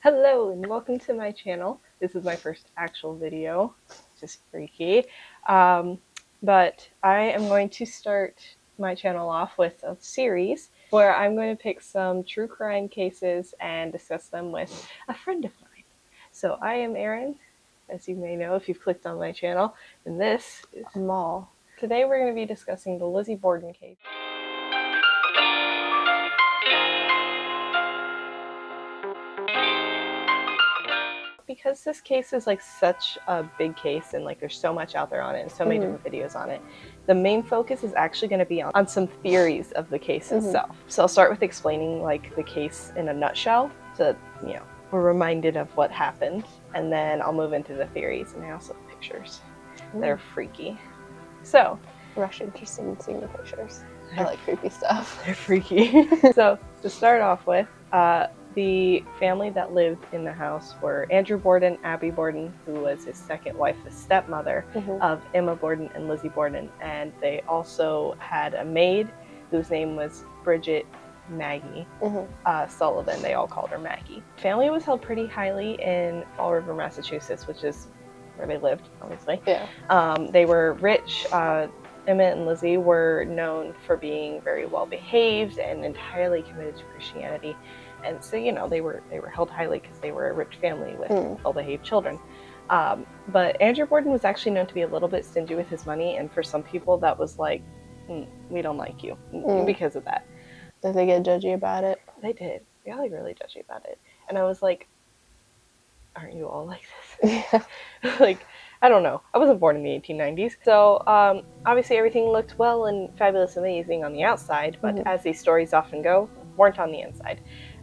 Hello and welcome to my channel. This is my first actual video, just freaky. But I am going to start my channel off with a series where I'm going to pick some true crime cases and discuss them with a friend of mine. So I am Erin, as you may know if you've clicked on my channel, and this is Amal. Today we're going to be discussing the Lizzie Borden case. Because this case is like such a big case and like there's so much out there on it and so many different videos on it, the main focus is actually going to be on some theories of the case itself. So I'll start with explaining like the case in a nutshell so that, we're reminded of what happened, and then I'll move into the theories, and I also have pictures. They're freaky. So Rush interested in seeing the pictures. I like creepy stuff. They're freaky. So to start off with, the family that lived in the house were Andrew Borden, Abby Borden, who was his second wife, the stepmother of Emma Borden and Lizzie Borden, and they also had a maid whose name was Bridget Maggie Sullivan. They all called her Maggie. The family was held pretty highly in Fall River, Massachusetts, which is where they lived, obviously. Yeah. They were rich. Emma and Lizzie were known for being very well behaved and entirely committed to Christianity, and so they were held highly because they were a rich family with well behaved children. But Andrew Borden was actually known to be a little bit stingy with his money, and for some people that was like, we don't like you because of that. Did they get judgy about it? They did. They got like really judgy about it, and I was like, aren't you all like this? Yeah. Like, I don't know. I wasn't born in the 1890s. So obviously everything looked well and fabulous and amazing on the outside, but as these stories often go, weren't on the inside.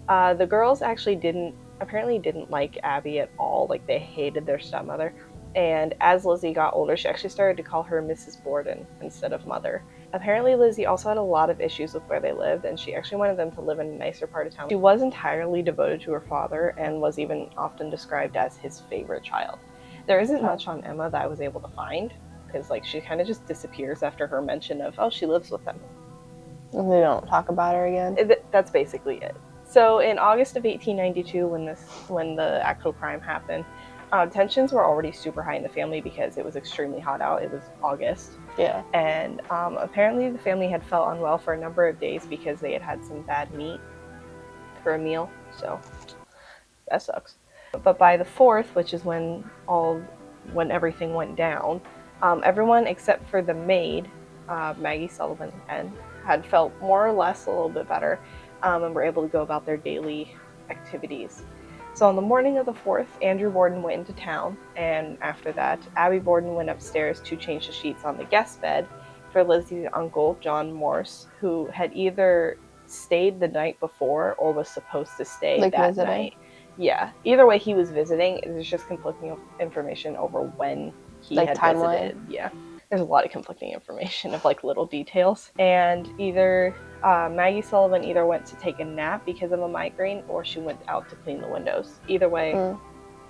The girls actually apparently didn't like Abby at all. Like, they hated their stepmother. And as Lizzie got older, she actually started to call her Mrs. Borden instead of mother. Apparently Lizzie also had a lot of issues with where they lived, and she actually wanted them to live in a nicer part of town. She was entirely devoted to her father and was even often described as his favorite child. There isn't much on Emma that I was able to find, because like she kind of just disappears after her mention of, oh, she lives with them. And they don't talk about her again? That's basically it. So in August of 1892, when the actual crime happened, tensions were already super high in the family because it was extremely hot out. It was August. Yeah. And apparently the family had felt unwell for a number of days because they had had some bad meat for a meal. So that sucks. But by the 4th, which is when everything went down, everyone except for the maid, Maggie Sullivan, had felt more or less a little bit better, and were able to go about their daily activities. So on the morning of the 4th, Andrew Borden went into town, and after that, Abby Borden went upstairs to change the sheets on the guest bed for Lizzie's uncle, John Morse, who had either stayed the night before or was supposed to stay that night. Yeah. Either way, he was visiting. There's just conflicting information over when he had visited. Yeah. There's a lot of conflicting information of like little details. And either Maggie Sullivan either went to take a nap because of a migraine, or she went out to clean the windows. Either way,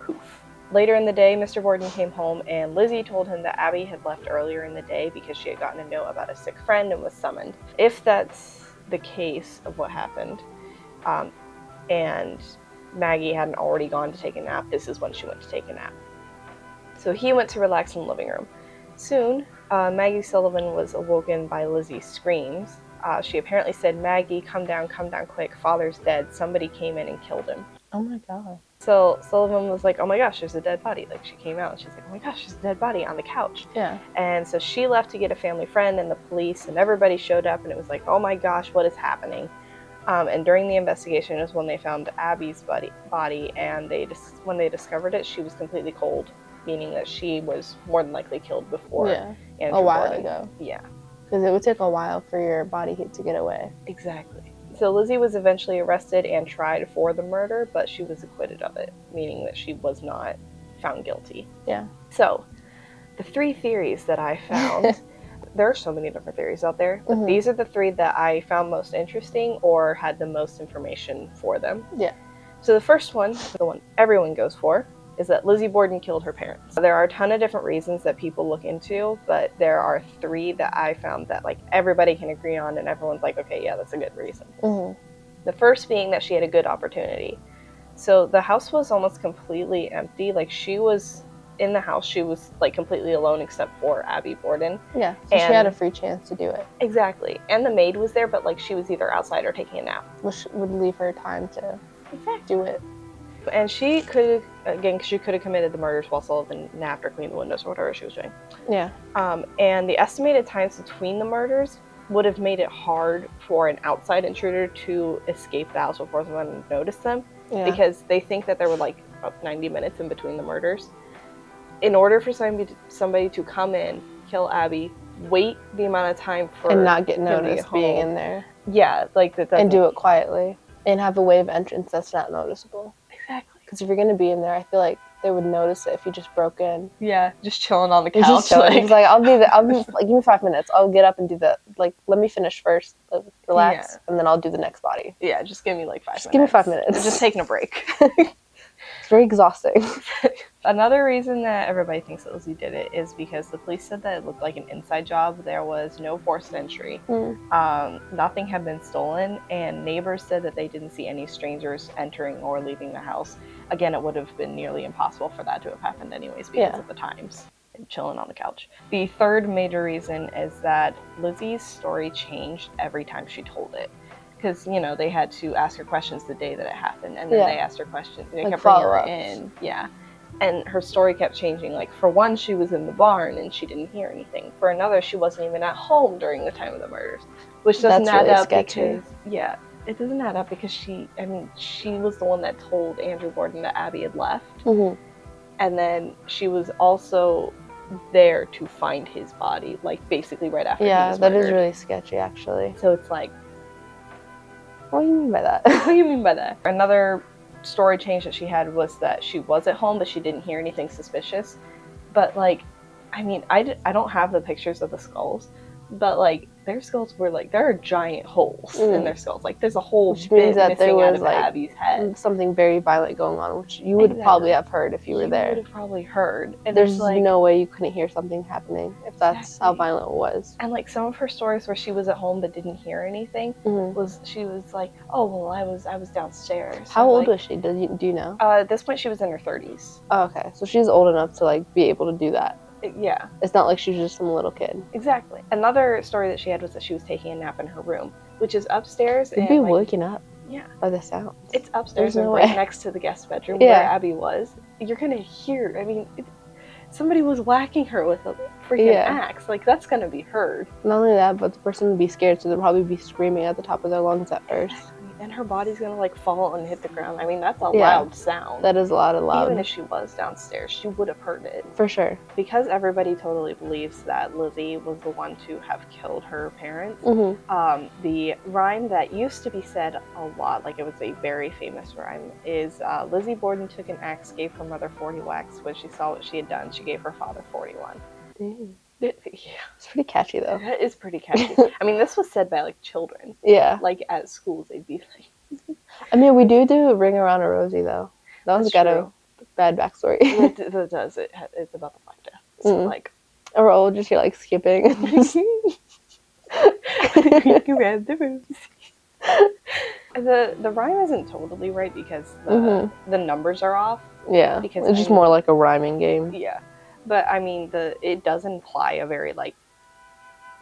poof. Later in the day, Mr. Borden came home, and Lizzie told him that Abby had left earlier in the day because she had gotten a note about a sick friend and was summoned. If that's the case of what happened, and Maggie hadn't already gone to take a nap, this is when she went to take a nap. So he went to relax in the living room. Soon, Maggie Sullivan was awoken by Lizzie's screams. She apparently said, "Maggie, come down quick, father's dead, somebody came in and killed him." Oh my god. So Sullivan was like, oh my gosh, there's a dead body. Like, she came out and she's like, oh my gosh, there's a dead body on the couch. Yeah. And so she left to get a family friend, and the police and everybody showed up, and it was like, oh my gosh, what is happening? And during the investigation is when they found Abby's body, and when they discovered it, she was completely cold, meaning that she was more than likely killed before. Yeah. A while ago. Yeah. Because it would take a while for your body heat to get away. Exactly. So Lizzie was eventually arrested and tried for the murder, but she was acquitted of it, meaning that she was not found guilty. Yeah. So the 3 theories that I found, there are so many different theories out there, but these are the 3 that I found most interesting or had the most information for them. Yeah. So the first one, the one everyone goes for, is that Lizzie Borden killed her parents. There are a ton of different reasons that people look into, but there are 3 that I found that like everybody can agree on, and everyone's like, okay, yeah, that's a good reason. The first being that she had a good opportunity. So the house was almost completely empty. Like, she was in the house, she was like completely alone except for Abby Borden. Yeah, so she had a free chance to do it. Exactly. And the maid was there, but like she was either outside or taking a nap, which would leave her time to do it. And she could, again, she could have committed the murders while Sullivan napped or cleaned the windows or whatever she was doing. Yeah. And the estimated times between the murders would have made it hard for an outside intruder to escape the house before someone noticed them, because they think that there were like about 90 minutes in between the murders. In order for somebody to come in, kill Abby, wait the amount of time for and not get noticed being in there. Yeah, like that. And do it quietly and have a way of entrance that's not noticeable. Exactly. Because if you're gonna be in there, I feel like they would notice it if you just broke in. Yeah, just chilling on the couch. Just chilling. He's like, I'll be like, give me 5 minutes. I'll get up and do the let me finish first, relax, and then I'll do the next body. Yeah, just give me like 5 minutes. Give me 5 minutes. I'm just taking a break. It's very exhausting. Another reason that everybody thinks that Lizzie did it is because the police said that it looked like an inside job. There was no forced entry. Nothing had been stolen, and neighbors said that they didn't see any strangers entering or leaving the house. Again, it would have been nearly impossible for that to have happened anyways because of the times and chilling on the couch. The third major reason is that Lizzie's story changed every time she told it. Because, you know, they had to ask her questions the day that it happened, and then they asked her questions. They kept bringing her in. Yeah. And her story kept changing. Like, for one, she was in the barn and she didn't hear anything. For another, she wasn't even at home during the time of the murders. Which doesn't add up because, it doesn't add up because she was the one that told Andrew Borden that Abby had left. And then she was also there to find his body, like, basically right after he was murdered. That is really sketchy, actually. So it's like, what do you mean by that? What do you mean by that? Another story change that she had was that she was at home, but she didn't hear anything suspicious. But, like, I mean, I don't have the pictures of the skulls, but, like, their skulls were, like, there are giant holes in their skulls. Like, there's a whole bit missing out of Abby's head. Something very violent going on, which you would probably have heard if you were there. You would have probably heard. And there's like, no way you couldn't hear something happening if that's how violent it was. And, like, some of her stories where she was at home but didn't hear anything she was like, oh, well, I was downstairs. How old was she? Do you know? At this point, she was in her 30s. Oh, okay. So she's old enough to, like, be able to do that. Yeah. It's not like she was just some little kid. Exactly. Another story that she had was that she was taking a nap in her room, which is upstairs. You'd be waking up. Yeah. By the sounds. It's upstairs and right next to the guest bedroom where Abby was. You're going to hear, I mean, somebody was whacking her with a freaking axe. Like, that's going to be heard. Not only that, but the person would be scared, so they'd probably be screaming at the top of their lungs at first. And her body's gonna, like, fall and hit the ground. I mean, that's a loud sound. That is a lot of loud. Even if she was downstairs, she would have heard it. For sure. Because everybody totally believes that Lizzie was the one to have killed her parents, the rhyme that used to be said a lot, like it was a very famous rhyme, is Lizzie Borden took an axe, gave her mother 40 whacks. When she saw what she had done, she gave her father 41. Dang. Yeah. It's pretty catchy, though. It is pretty catchy. I mean, this was said by, like, children. Yeah. Like, at schools, they'd be like... I mean, we do Ring Around a Rosie, though. That one's got a bad backstory. It does. It's about the Black Death. So, like... Or we'll just hear, like, skipping. You read the rooms. The rhyme isn't totally right because the numbers are off. Yeah. Because it's just more like a rhyming game. Yeah. But, I mean, it does imply a very, like,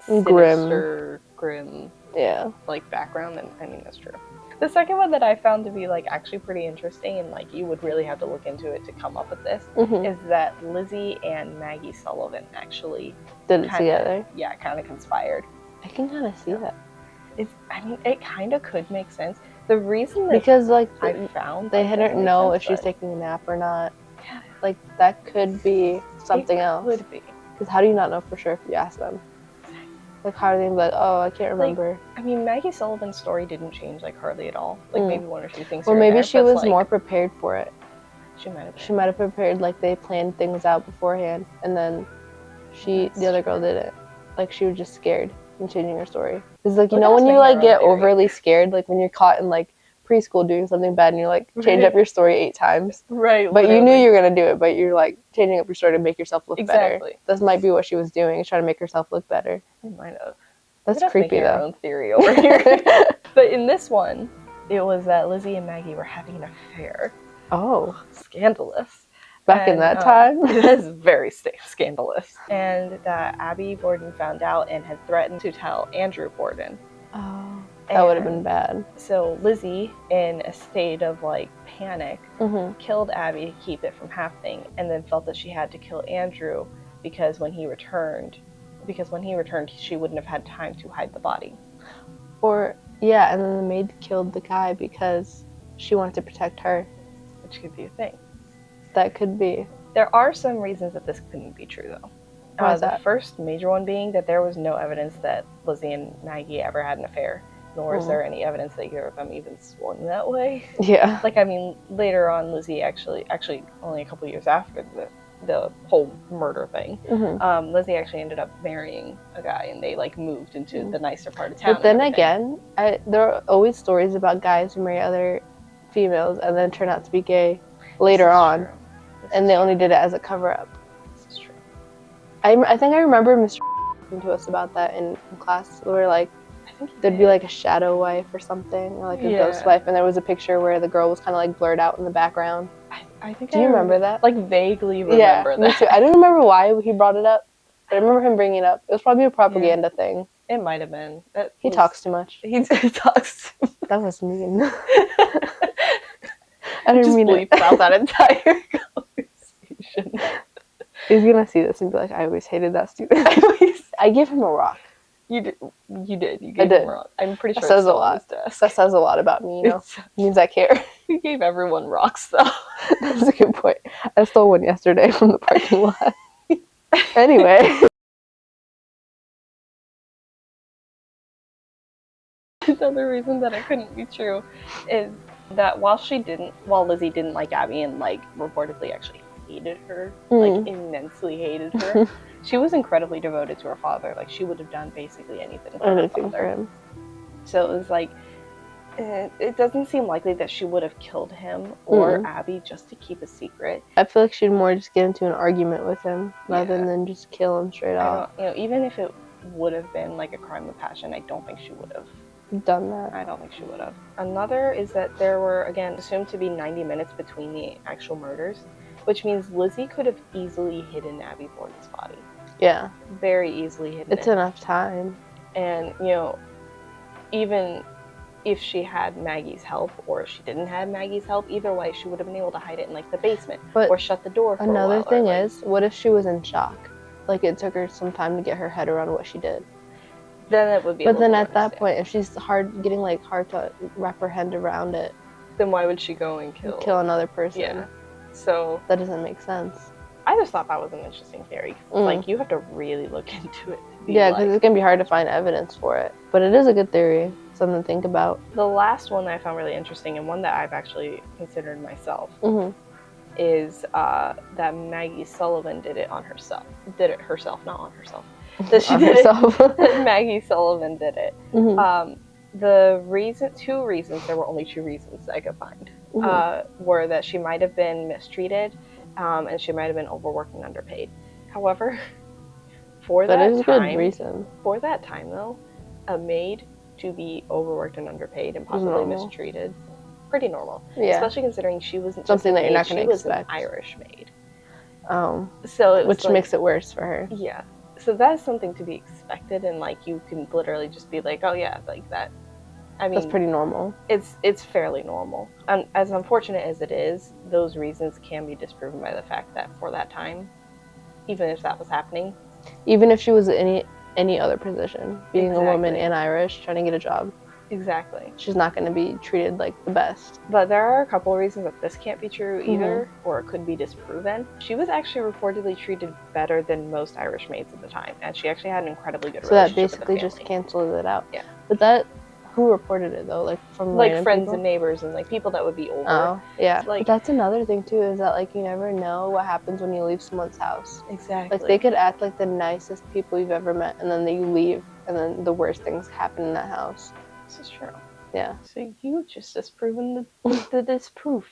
sinister, grim like, background, and, I mean, that's true. The second one that I found to be, like, actually pretty interesting, and, like, you would really have to look into it to come up with this, is that Lizzie and Maggie Sullivan actually did it together. Yeah, kind of conspired. I can kind of see that. I mean, it kind of could make sense. The reason that because, like, I found they didn't know if she's taking a nap or not. Yeah. Like, that could be something else. It could be. Because how do you not know for sure if you ask them? Like, how are they like, oh, I can't remember. Like, I mean, Maggie Sullivan's story didn't change, like, hardly at all. Like, maybe one or two things. Well, maybe she was more prepared for it. She might have. She might have prepared, like, they planned things out beforehand, and then the other girl didn't. Like, she was just scared and changing her story. Because, like, you know when you, like, get overly scared, like, when you're caught in, like, preschool doing something bad and you're like change up your story 8 times, right? But you knew you were gonna do it, but you're like changing up your story to make yourself look better. Exactly. This might be what she was doing, is trying to make herself look better. You might have. That's creepy though. Our own theory over here. But in this one, it was that Lizzie and Maggie were having an affair. Oh, Scandalous. back in that time? It is very scandalous. And that Abby Borden found out and had threatened to tell Andrew Borden. Oh, that would have been bad. So Lizzie, in a state of like panic, Mm-hmm. killed Abby to keep it from happening, and then felt that she had to kill Andrew because when he returned, she wouldn't have had time to hide the body. Or, yeah, and then the maid killed the guy because she wanted to protect her. Which could be a thing. That could be. There are some reasons that this couldn't be true, though. Why is that? The first major one being that there was no evidence that Lizzie and Maggie ever had an affair, nor is there any evidence that either of them even swung that way. Yeah. Like, I mean, later on, Lizzie actually only a couple years after the whole murder thing, Lizzie actually ended up marrying a guy, and they like moved into the nicer part of town. But then again, there are always stories about guys who marry other females and then turn out to be gay later on, and they only did it as a cover-up. This is true. I think I remember Mr. talking to us about that in class. We were like, there'd be like a shadow wife or something, or like a ghost wife, and there was a picture where the girl was kind of like blurred out in the background. I think. Do you remember that? Like vaguely remember that. Me too. I don't remember why he brought it up, but I remember him bringing it up. It was probably a propaganda thing. It might have been. He talks too much. He talks. That was mean. I didn't just mean bleep it. out that entire conversation. He's gonna see this and be like, "I always hated that student." I gave him a rock. You did. You gave him a rock. I'm pretty sure that says a lot. That says a lot about me. You know, it means I care. You gave everyone rocks, though. That's a good point. I stole one yesterday from the parking lot. Anyway. Another reason that it couldn't be true is that while Lizzie didn't like Abby and like reportedly actually hated her, like immensely hated her, she was incredibly devoted to her father. Like she would have done basically anything for him. So it was like, it doesn't seem likely that she would have killed him or Abby just to keep a secret. I feel like she'd more just get into an argument with him rather than just kill him straight off. Even if it would have been like a crime of passion, I don't think she would have done that. I don't think she would have. Another is that there were, again, assumed to be 90 minutes between the actual murders, which means Lizzie could have easily hidden Abby Borden's body. Yeah. Very easily hidden It's enough time. And, even if she had Maggie's help or if she didn't have Maggie's help, either way, she would have been able to hide it in, like, the basement or shut the door for a while. Another thing is, what if she was in shock? Like, it took her some time to get her head around what she did. Then it would be. But then at that point, if she's getting hard to wrap her head around it, then why would she go and kill another person? Yeah. So that doesn't make sense. I just thought that was an interesting theory. Like you have to really look into it. Yeah, because it's gonna be hard to find evidence for it. But it is a good theory, something to think about. The last one that I found really interesting, and one that I've actually considered myself, is that Maggie Sullivan did it herself, not on herself. That she did herself. That Maggie Sullivan did it. Two reasons, there were only two reasons I could find, were that she might have been mistreated, and she might have been overworked and underpaid. However, for that time though, a maid to be overworked and underpaid and possibly mistreated, pretty normal. Yeah. Especially considering she wasn't something that you're not going to expect. She was an Irish maid. So which makes it worse for her. Yeah. So that is something to be expected, and like you can literally just be like, oh yeah, like that. I mean, that's pretty normal. It's fairly normal. And as unfortunate as it is, those reasons can be disproven by the fact that for that time, even if that was happening, even if she was in any other position, being a woman and Irish trying to get a job, she's not going to be treated like the best. But there are a couple of reasons that this can't be true either, or it could be disproven. She was actually reportedly treated better than most Irish maids at the time, and she actually had an incredibly good relationship. So that basically just cancels it out. Yeah. But who reported it though? Like from friends people? And neighbors and like people that would be older. Oh, yeah. But that's another thing too, is that like you never know what happens when you leave someone's house. Exactly. Like they could act like the nicest people you've ever met, and then you leave, and then the worst things happen in that house. This is true. Yeah. So you just disproven the disproof.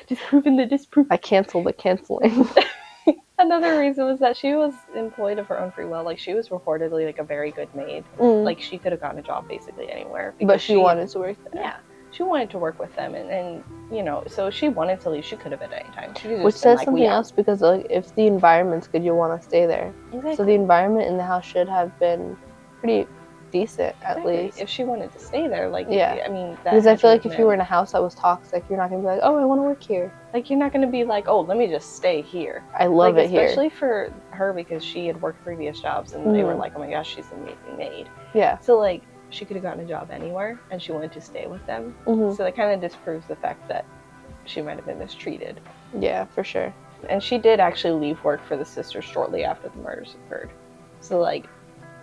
Disproven the disproof. I cancel the canceling. Another reason was that she was employed of her own free will. Like she was reportedly like a very good maid. Like she could have gotten a job basically anywhere. But she wanted to work there. Yeah. she wanted to work with them, and you know, so if she wanted to leave, she could have at any time. She could have Which just been says like, something else, because like if the environment's good, you'll want to stay there. Exactly. So the environment in the house should have been pretty decent, at least. If she wanted to stay there, like, yeah. I mean, that because I feel like if you been... were in a house that was toxic, you're not gonna be like, oh, I want to work here. Like, you're not gonna be like, oh, let me just stay here. I love like, it here. Especially for her, because she had worked previous jobs, and they were like, oh my gosh, she's an amazing maid. Yeah. So like, she could have gotten a job anywhere, and she wanted to stay with them. So that kind of disproves the fact that she might have been mistreated. Yeah, for sure. And she did actually leave work for the sisters shortly after the murders occurred. So like,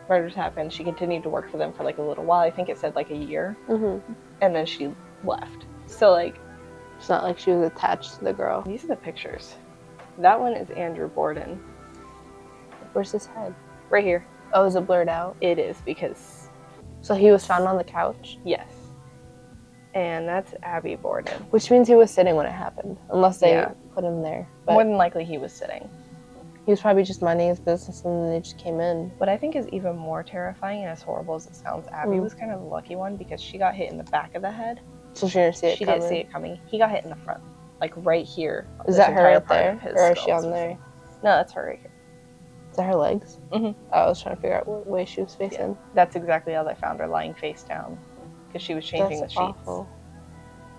murders happened, she continued to work for them for like a little while. I think it said like a year. And then she left. So like, it's not like she was attached to the girl. These are the pictures. That one is Andrew Borden. Where's his head? Right here. Oh, is it blurred out? It is, because... So he was found on the couch? Yes. And that's Abby Borden. Which means he was sitting when it happened, unless they put him there. But more than likely he was sitting. He was probably just minding his business, and then they just came in. What I think is even more terrifying, and as horrible as it sounds, Abby was kind of the lucky one, because she got hit in the back of the head. So she didn't see it coming? She didn't see it coming. He got hit in the front. Like right here. Is that her right there? Or is she on there? No, that's her right here. Is that her legs? I was trying to figure out what way she was facing. That's exactly how they found her, lying face down. Because she was changing the sheets. Awful.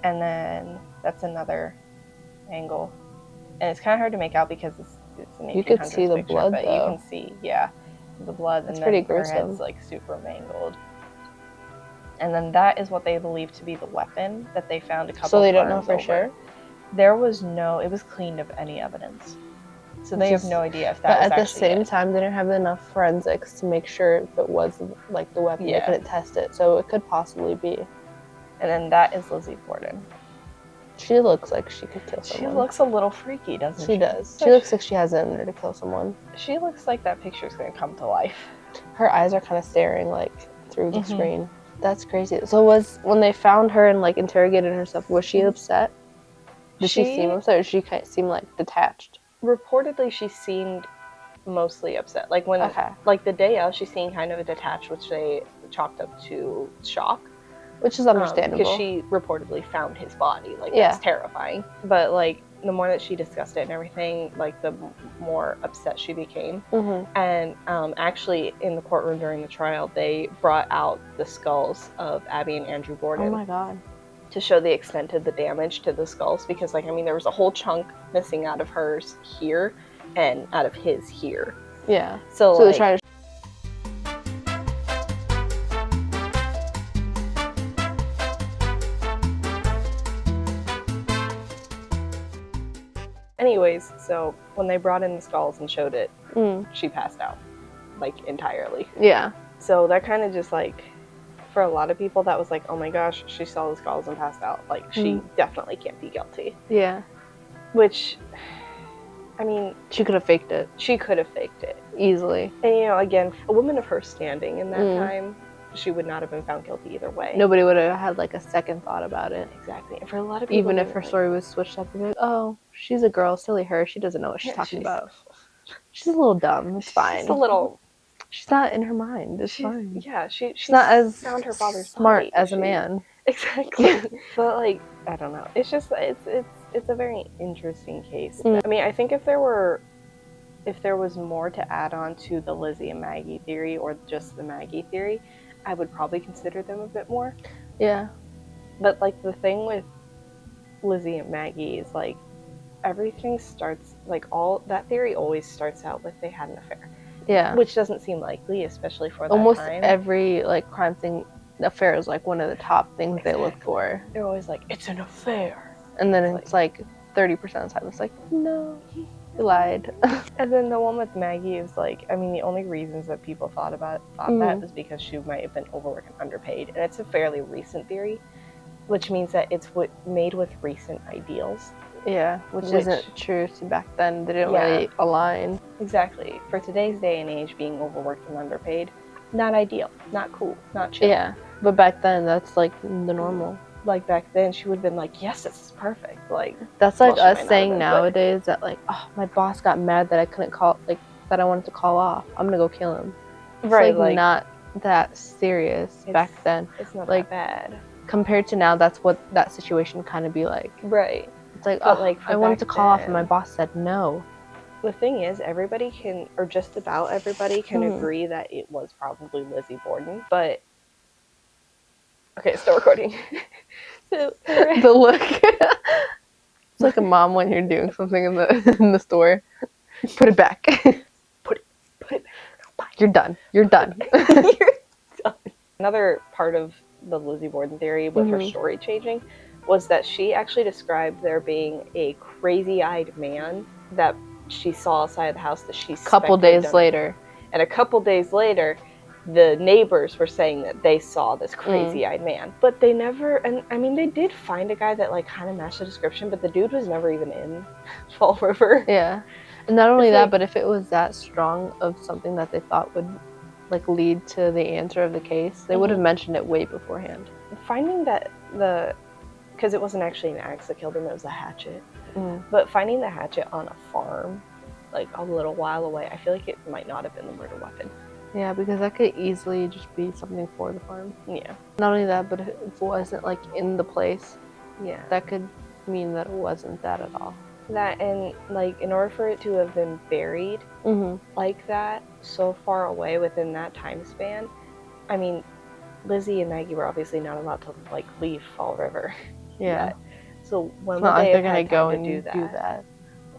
And then that's another angle. And it's kind of hard to make out because it's an 1800s You could see the picture, blood, but though. You can see, the blood. That's and pretty then gruesome. her head's like super mangled. And then that is what they believe to be the weapon that they found a couple. So they don't know farms for over. sure? There was no, it was cleaned of any evidence. So they have no idea if that but was at actually the same it. time, they didn't have enough forensics to make sure if it was like the weapon. They couldn't test it, so it could possibly be. And then that is Lizzie Borden. She looks like she could kill someone. She looks a little freaky, doesn't she? She does. She looks like she has it in her to kill someone. She looks like that picture's gonna come to life. Her eyes are kind of staring like through the screen. That's crazy. So when they found her and like interrogated her stuff, was she upset? Did she seem upset, or did she kind of seem like detached? Reportedly, she seemed mostly upset. Like when, like the day of, she seemed kind of detached, which they chalked up to shock. Which is understandable. Because she reportedly found his body. Like, that's terrifying. But, like, the more that she discussed it and everything, like, the more upset she became. And actually, in the courtroom during the trial, they brought out the skulls of Abby and Andrew Borden. Oh, my God. To show the extent of the damage to the skulls. Because, like, I mean, there was a whole chunk missing out of hers here and out of his here. Yeah. So like, they're trying to... Anyways, so when they brought in the skulls and showed it, she passed out, like, entirely. Yeah. So that kind of just, like, for a lot of people, that was like, oh my gosh, she saw the skulls and passed out. Like, she definitely can't be guilty. Yeah. Which, I mean... She could have faked it. She could have faked it. Easily. And, you know, again, a woman of her standing in that time, she would not have been found guilty either way. Nobody would have had, like, a second thought about it. Exactly. And for a lot of people... Even if her story was switched up, they'd be like, oh, she's a girl, silly her, she doesn't know what she's talking about. She's a little dumb, it's fine. She's a little... She's not in her mind, it's fine. Yeah, she's not as found her father's smart body, as a man. Exactly. But, like, I don't know. It's just, it's a very interesting case. I mean, I think if there was more to add on to the Lizzie and Maggie theory, or just the Maggie theory, I would probably consider them a bit more. Yeah. But, like, the thing with Lizzie and Maggie is, like, everything starts, like, all that theory always starts out with they had an affair. Yeah. Which doesn't seem likely, especially for that almost time. Every, like, crime thing, affair is, like, one of the top things they look for. They're always like, it's an affair. And then it's like 30% of the time it's like, no, you lied. And then the one with Maggie is like, I mean, the only reasons that people thought that was because she might have been overworked and underpaid. And it's a fairly recent theory, which means that it's made with recent ideals. Yeah, which isn't true to back then. They didn't really align. Exactly. For today's day and age, being overworked and underpaid, not ideal, not cool, not chill. Yeah, but back then, that's like the normal. Like back then, she would have been like, yes, this is perfect. Like, that's like us saying nowadays that like, oh, my boss got mad that I couldn't call, like, that I wanted to call off. I'm gonna go kill him. It's right, like not that serious back then. It's not like, that bad. compared to now, that's what that situation kind of be like. Right. It's like, But, oh, like, I wanted to call off and my boss said no. The thing is, everybody can, or just about everybody can agree that it was probably Lizzie Borden. But okay, still recording. So the look. It's like a mom when you're doing something in the store. Put it back. Put it back. You're done. You're done. You're done. Another part of the Lizzie Borden theory with her story changing was that she actually described there being a crazy-eyed man that she saw outside the house that she couple days later. And a couple days later, the neighbors were saying that they saw this crazy-eyed man. But they never, and I mean, they did find a guy that like kind of matched the description, but the dude was never even in Fall River. Yeah. And not only that, but if it was that strong of something that they thought would like lead to the answer of the case, they would have mentioned it way beforehand. Finding that because it wasn't actually an axe that killed him, it was a hatchet. But finding the hatchet on a farm, like a little while away, I feel like it might not have been the murder weapon. Yeah, because that could easily just be something for the farm. Yeah. Not only that, but if it wasn't like in the place, yeah, that could mean that it wasn't that at all. That, and like in order for it to have been buried like that, so far away within that time span, I mean, Lizzie and Maggie were obviously not allowed to like leave Fall River. Yeah. Yet. So when would they're gonna go and do that?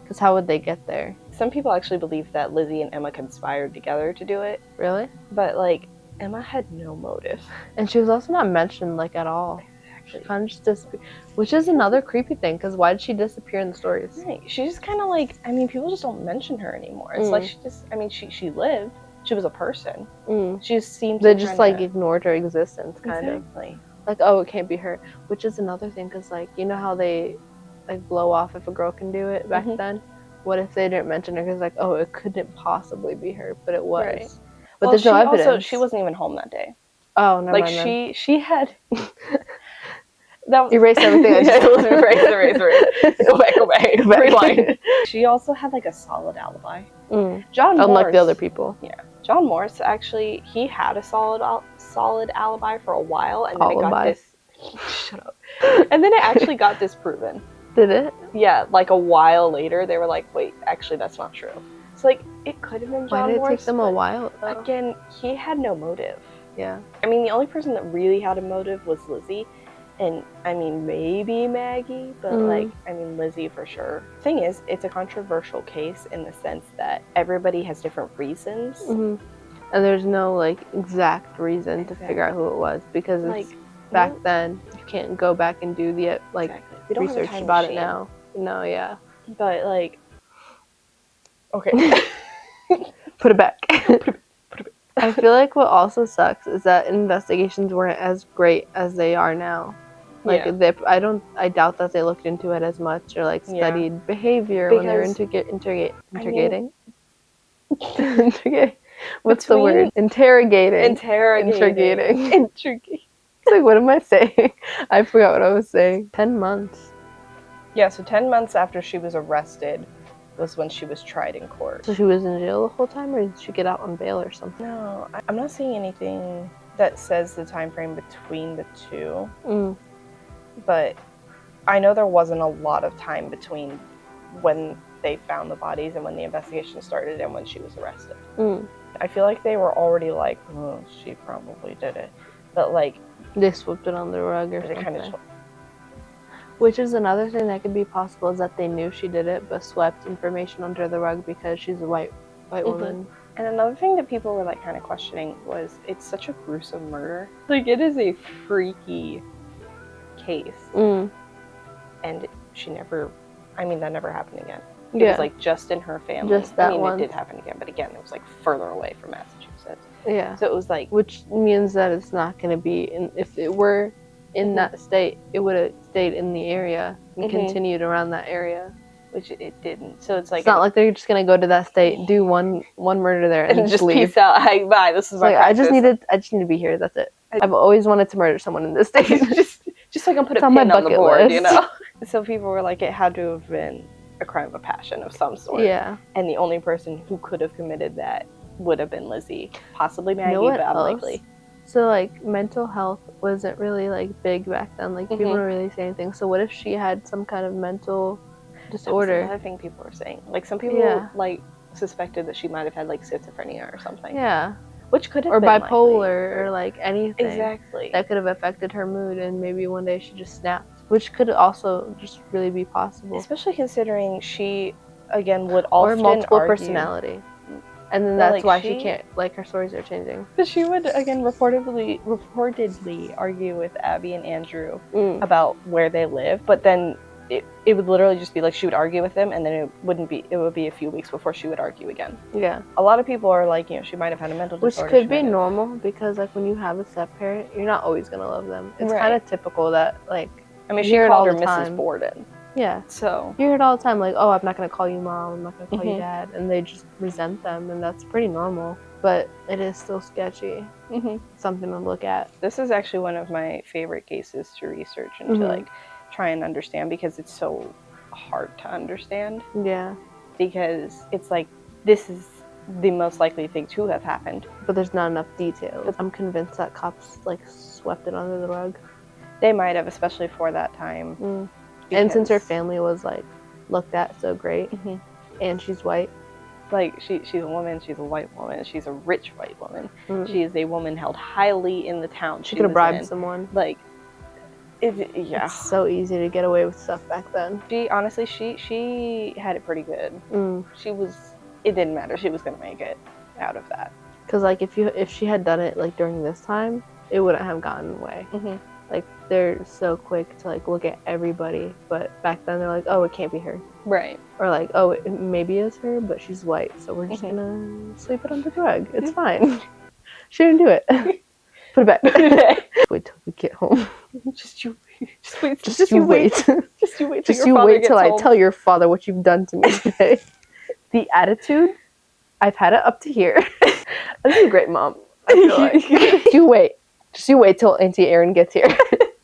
Because how would they get there? Some people actually believe that Lizzie and Emma conspired together to do it. Really? But like Emma had no motive, and she was also not mentioned like at all. Exactly. She kind of just disappeared, which is another creepy thing. Because why did she disappear in the stories? Right. She just kind of like, I mean, people just don't mention her anymore. It's like she just, I mean, she lived. She was a person. She just seemed. They just like ignored her existence, kind of. Exactly. Like, oh, it can't be her. Which is another thing, because like, you know how they like blow off if a girl can do it back then? What if they didn't mention her? Because like, oh, it couldn't possibly be her, but it was. Right. But there's no evidence. Also, she wasn't even home that day. Oh, never mind. Like she had. That was, erase everything. I just told you. Erase. Go back. Rewind. She also had like a solid alibi. John Morse, unlike the other people. Yeah. John Morse actually, he had a solid alibi for a while, and then it got this. Shut up. And then it actually got disproven. Did it? Yeah, like a while later, they were like, "Wait, actually, that's not true." It's like it could have been John Morse. Why did it take them a while? Though? Again, he had no motive. Yeah. I mean, the only person that really had a motive was Lizzie. And, I mean, maybe Maggie, but, like, I mean, Lizzie for sure. Thing is, it's a controversial case in the sense that everybody has different reasons. And there's no, like, exact reason to figure out who it was. Because it's, like, back then, you can't go back and do the, like, research about it now. No, yeah. But, like, okay. Put it back. I feel like what also sucks is that investigations weren't as great as they are now. Like, I doubt that they looked into it as much or like studied behavior when they were interrogating. What's the word? Interrogating. It's like, what am I saying? I forgot what I was saying. 10 months. Yeah, so 10 months after she was arrested was when she was tried in court. So she was in jail the whole time, or did she get out on bail or something? No, I'm not seeing anything that says the time frame between the two. But I know there wasn't a lot of time between when they found the bodies and when the investigation started and when she was arrested. I feel like they were already like, oh, she probably did it. But like... they swept it on the rug or something. Kind of which is another thing that could be possible, is that they knew she did it but swept information under the rug because she's a white woman. And another thing that people were like kind of questioning was, it's such a gruesome murder. Like, it is a freaky case. And she never, I mean, that never happened again. It was like just in her family. Just that one. It did happen again, but again, it was like further away from Massachusetts. Yeah. So it was like, which means that it's not going to be, if it were in that state, it would have stayed in the area and continued around that area, which it didn't. So it's like, it's not like they're just gonna go to that state, do one murder there, and just leave. Peace out. Hi, bye. This is my like, I just need to be here. That's it. I've always wanted to murder someone in this state. just so I can put a pin on the board, you know. So people were like, it had to have been a crime of passion of some sort. Yeah. And the only person who could have committed that would have been Lizzie, possibly Maggie, but unlikely. So, like, mental health wasn't really, like, big back then. Like, people don't really say anything. So what if she had some kind of mental disorder? That was another thing people were saying. Like, some people, like, suspected that she might have had, like, schizophrenia or something. Yeah. Which could have or been bipolar, likely. or, like, anything. Exactly. That could have affected her mood, and maybe one day she just snapped. Which could also just really be possible. Especially considering she, again, would often Or multiple argue, personality. And then Well, that's like, why she can't, like, her stories are changing. But she would, again, reportedly argue with Abby and Andrew about where they live, but then it would literally just be like she would argue with them, and then it would be a few weeks before she would argue again. Yeah. A lot of people are like, you know, she might have had a mental disorder. Which could be normal, because, like, when you have a step-parent, you're not always going to love them. It's kind of typical that, like, I mean, she called her Mrs. Borden. Yeah. So you hear it all the time, like, oh, I'm not going to call you mom, I'm not going to call you dad, and they just resent them, and that's pretty normal. But it is still sketchy. Something to look at. This is actually one of my favorite cases to research and to, like, try and understand, because it's so hard to understand. Yeah. Because it's like, this is the most likely thing to have happened. But there's not enough details. I'm convinced that cops, like, swept it under the rug. They might have, especially for that time. And since her family was, like, looked at so great, and she's white. Like, she's a woman, she's a white woman, she's a rich white woman. She is a woman held highly in the town. She could have bribed someone. Like, yeah. It's so easy to get away with stuff back then. Honestly, she had it pretty good. It didn't matter. She was going to make it out of that. Because, like, if she had done it, like, during this time, it wouldn't have gotten away. Like, they're so quick to, like, look at everybody, but back then they're like, oh, it can't be her. Right. Or, like, oh, it maybe is her, but she's white, so we're just gonna sweep it under the rug. It's fine. She didn't do it. Put it back. Wait till we get home. Just you wait. Just you wait till I tell your father what you've done to me today. The attitude, I've had it up to here. This is a great mom. I feel like. Just you wait till Auntie Erin gets here.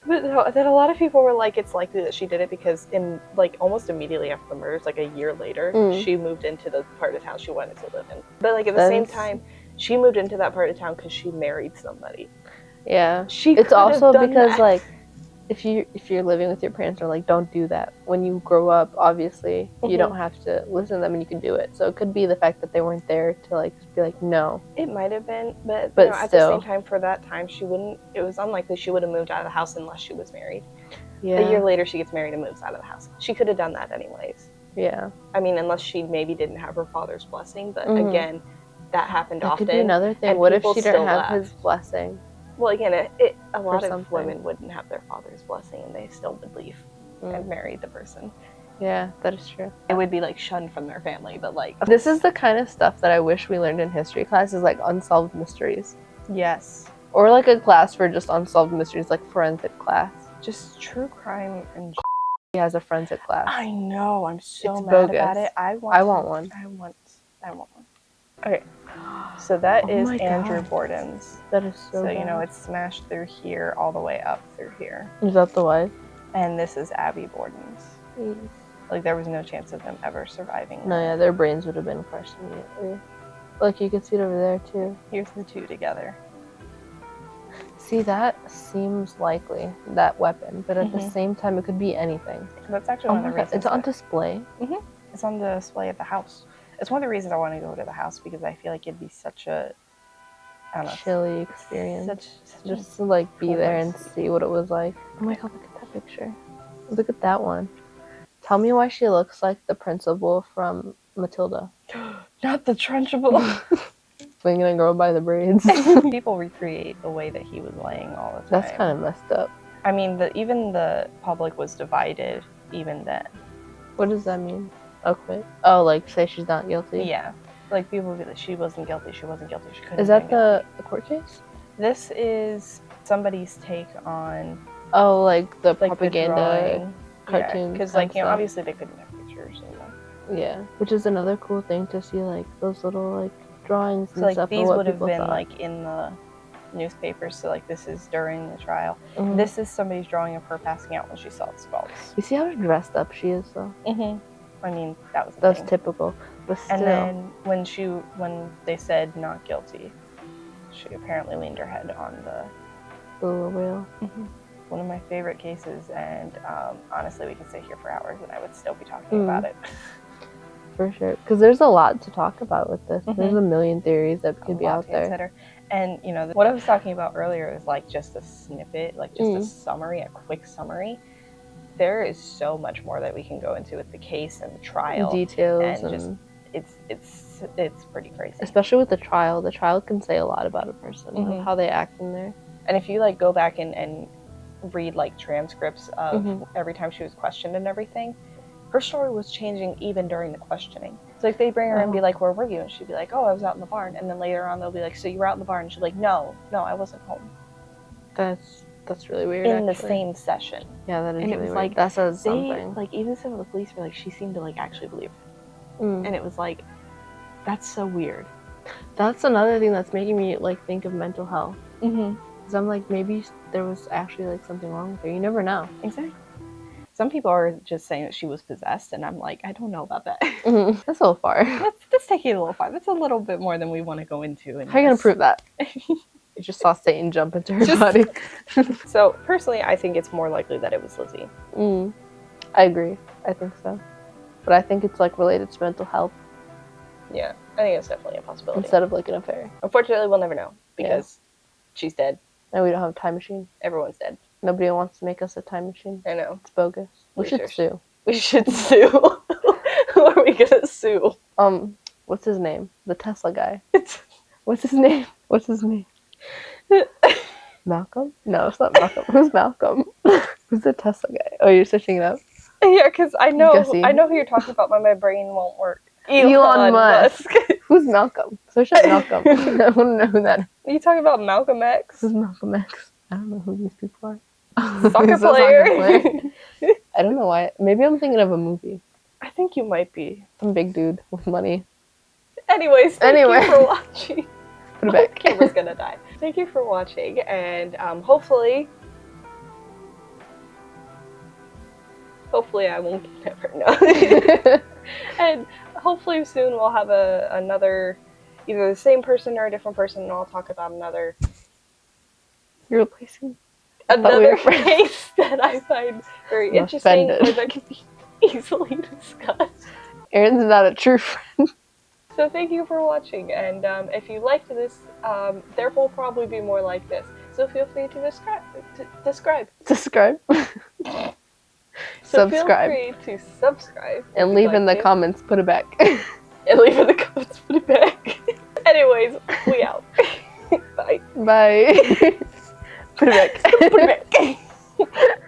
But then a lot of people were like, it's likely that she did it because in, like, almost immediately after the murders, like a year later, she moved into the part of town she wanted to live in. But, like, at the same time, she moved into that part of town because she married somebody. Yeah. It's also because, like, if you're living with your parents, or, like, don't do that. When you grow up, obviously, you don't have to listen to them and you can do it. So it could be the fact that they weren't there to, like, be like, no. It might have been, but you know, at the same time, for that time, it was unlikely she would have moved out of the house unless she was married. Yeah. A year later, she gets married and moves out of the house. She could have done that anyways. Yeah. I mean, unless she maybe didn't have her father's blessing, but again, that happened often. That could be another thing. What if she didn't have his blessing? Well, again, a lot of women wouldn't have their father's blessing, and they still would leave and marry the person. Yeah, that is true. It would be, like, shunned from their family, but, like... This is the kind of stuff that I wish we learned in history classes, like unsolved mysteries. Yes. Or, like, a class for just unsolved mysteries, like forensic class. Just true crime and... He has a forensic class. I know, I'm so mad about it. I want one. I want one. Okay. So that is Andrew Borden's. That is so bad. You know, it's smashed through here, all the way up through here. Is that the wife? And this is Abby Borden's. Like, there was no chance of them ever surviving. No, yeah, their brains would have been crushed immediately. Look, you can see it over there, too. Here's the two together. See, that seems likely, that weapon, but at the same time, it could be anything. That's actually one of the reasons. It's on display? It's on display at the house. It's one of the reasons I want to go to the house, because I feel like it'd be such a, I don't know, chilly experience. Such just to, like, be there and see what it was like. Oh my god, look at that picture. Look at that one. Tell me why she looks like the principal from Matilda. Not the Trunchable. Swinging a girl by the braids. People recreate the way that he was laying all the time. That's kind of messed up. I mean, even the public was divided even then. What does that mean? Acquit? Oh, like, say she's not guilty? Yeah. Like, people would be like, she wasn't guilty, she couldn't have been guilty. Is that the court case? This is somebody's take on... Oh, like, the propaganda cartoons. Because, like, you know, obviously they couldn't have pictures. Yeah. Which is another cool thing to see, like, those little, like, drawings and so, like, stuff. These would have been, like, in the newspapers, so, like, this is during the trial. This is somebody's drawing of her passing out when she saw the skulls. You see how dressed up she is, though? I mean, that was the That's thing. typical. But still. And then when they said not guilty, She apparently leaned her head on The little wheel. one of my favorite cases, and honestly, we could sit here for hours and I would still be talking about it. For sure. Because there's a lot to talk about with this. There's a million theories that could be out there. Consider. And, you know, what I was talking about earlier is like just a snippet, like just a summary, a quick summary. There is so much more that we can go into with the case and the trial. Details. And just, it's pretty crazy. Especially with the trial. The trial can say a lot about a person, how they act in there. And if you like go back and read like transcripts of every time she was questioned and everything, her story was changing even during the questioning. So like they bring her and be like, where were you? And she'd be like, oh, I was out in the barn. And then later on they'll be like, so you were out in the barn? And she's like, no, I wasn't home. That's really weird. In the same session. Yeah, that is and really it was weird. Like, that says something. Like even some of the police were like, she seemed to like actually believe it. And it was like, that's so weird. That's another thing that's making me like think of mental health. Because I'm like, maybe there was actually like something wrong with her. You never know. Exactly. Some people are just saying that she was possessed, and I'm like, I don't know about that. That's a little far. That's taking it a little far. That's a little bit more than we want to go into. How are you going to prove that? You just saw Satan jump into her body. So, personally, I think it's more likely that it was Lizzie. I agree. I think so. But I think it's like related to mental health. Yeah, I think it's definitely a possibility. Instead of like an affair. Unfortunately, we'll never know, because she's dead. And we don't have a time machine. Everyone's dead. Nobody wants to make us a time machine. I know. It's bogus. We should sue. We should sue. Who are we gonna sue? What's his name? The Tesla guy. What's his name? Malcolm? No, it's not Malcolm. Who's Malcolm? Who's the Tesla guy? Oh, you're searching it up? Yeah, because I know who you're talking about, but my brain won't work. Elon Musk. Who's Malcolm? Search up Malcolm. I want to know who that is. Are you talking about Malcolm X? Who's Malcolm X? I don't know who these people are. Soccer player. I don't know why. Maybe I'm thinking of a movie. I think you might be. Some big dude with money. Anyways, thank you for watching. Put it back. Camera's gonna die. Thank you for watching, and hopefully I won't never know. And hopefully soon we'll have another, either the same person or a different person, and I'll talk about another. You're replacing another case that I find very interesting, or that can be easily discussed. Erin's not a true friend. So thank you for watching, and if you liked this, there will probably be more like this. So feel free to subscribe. So subscribe. Feel free to subscribe. And leave in the comments, put it back. And leave in the comments, put it back. Anyways, we out. Bye. Bye. Put it back. Put it back.